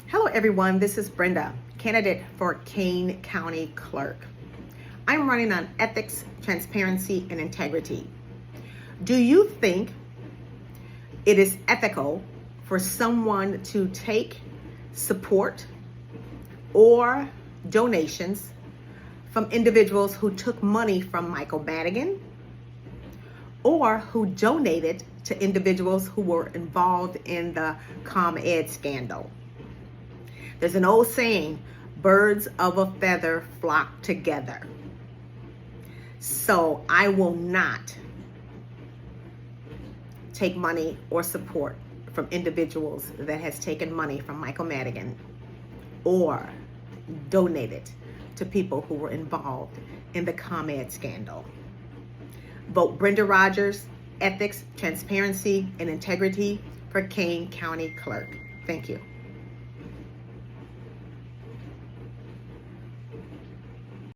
Hello, everyone. This is Brenda, candidate for Kane County Clerk. I'm running on ethics, transparency, and integrity. Do you think it is ethical for someone to take support or donations from individuals who took money from Michael Madigan or who donated to individuals who were involved in the ComEd scandal? There's an old saying, birds of a feather flock together. So I will not take money or support from individuals that has taken money from Michael Madigan or donated to people who were involved in the ComEd scandal. Vote Brenda Rogers, ethics, transparency, and integrity for Kane County Clerk. Thank you.